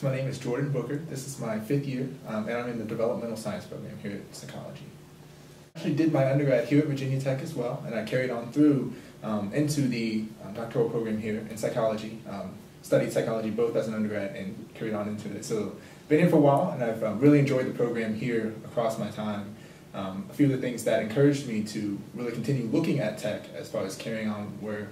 So my name is Jordan Booker. This is my 5th year, and I'm in the developmental science program here at psychology. I actually did my undergrad here at Virginia Tech as well, and I carried on through into the doctoral program here in psychology. Studied psychology both as an undergrad and carried on into it. So been here for a while, and I've really enjoyed the program here across my time. A few of the things that encouraged me to really continue looking at tech as far as carrying on were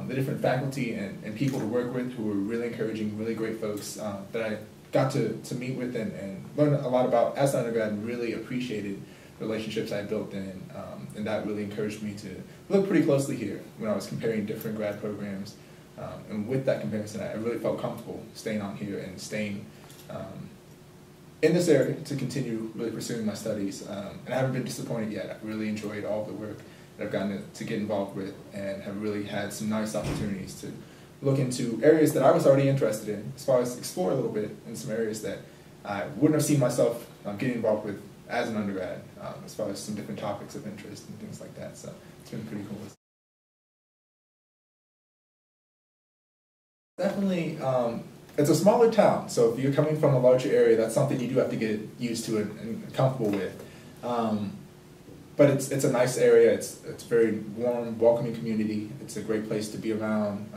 the different faculty and people to work with who were really encouraging, really great folks that I got to meet with and learn a lot about as an undergrad, and really appreciated the relationships I built in, and that really encouraged me to look pretty closely here when I was comparing different grad programs. And with that comparison, I really felt comfortable staying on here and staying in this area to continue really pursuing my studies. And I haven't been disappointed yet. I've really enjoyed all the work that I've gotten to get involved with, and have really had some nice opportunities to look into areas that I was already interested in, as far as explore a little bit in some areas that I wouldn't have seen myself getting involved with as an undergrad, as far as some different topics of interest and things like that. So it's been pretty cool. Definitely, it's a smaller town, so if you're coming from a larger area, that's something you do have to get used to and comfortable with. But it's a nice area. It's a very warm, welcoming community. It's a great place to be around.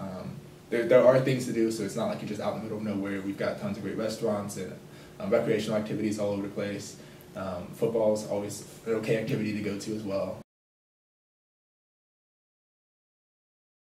There are things to do, so it's not like you're just out in the middle of nowhere. We've got tons of great restaurants and recreational activities all over the place. Football is always an okay activity to go to as well.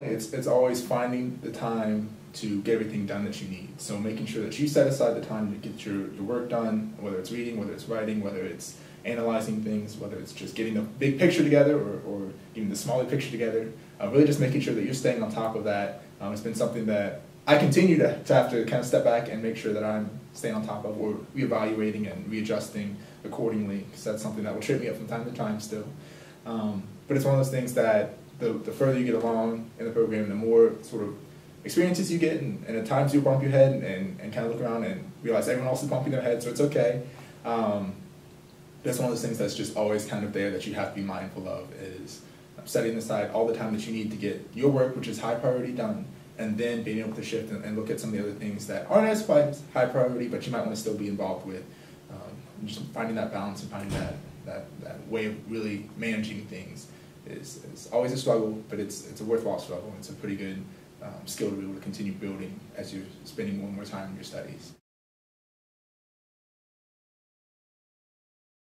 It's always finding the time to get everything done that you need. So making sure that you set aside the time to get your work done, whether it's reading, whether it's writing, whether it's analyzing things, whether it's just getting the big picture together or even the smaller picture together. Really just making sure that you're staying on top of that. It's been something that I continue to have to kind of step back and make sure that I'm staying on top of, or reevaluating and readjusting accordingly, because that's something that will trip me up from time to time still. But it's one of those things that the further you get along in the program, the more sort of experiences you get, and at times you bump your head and kind of look around and realize everyone else is bumping their head, so it's okay. That's one of those things that's just always kind of there that you have to be mindful of, is setting aside all the time that you need to get your work, which is high priority, done, and then being able to shift and look at some of the other things that aren't as quite high priority, but you might want to still be involved with. Just finding that balance and finding that way of really managing things is always a struggle, but it's a worthwhile struggle. It's a pretty good skill to be able to continue building as you're spending more and more time in your studies.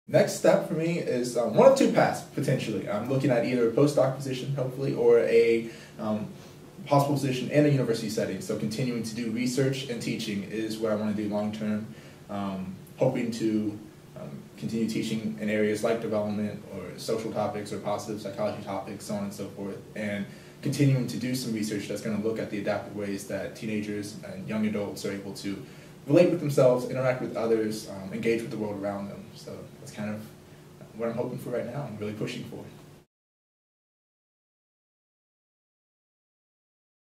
Next step for me is one of two paths, potentially. I'm looking at either a postdoc position, hopefully, or a possible position in a university setting. So continuing to do research and teaching is what I want to do long term. Hoping to continue teaching in areas like development or social topics or positive psychology topics, so on and so forth, and continuing to do some research that's going to look at the adaptive ways that teenagers and young adults are able to relate with themselves, interact with others, engage with the world around them. So that's kind of what I'm hoping for right now and really pushing for.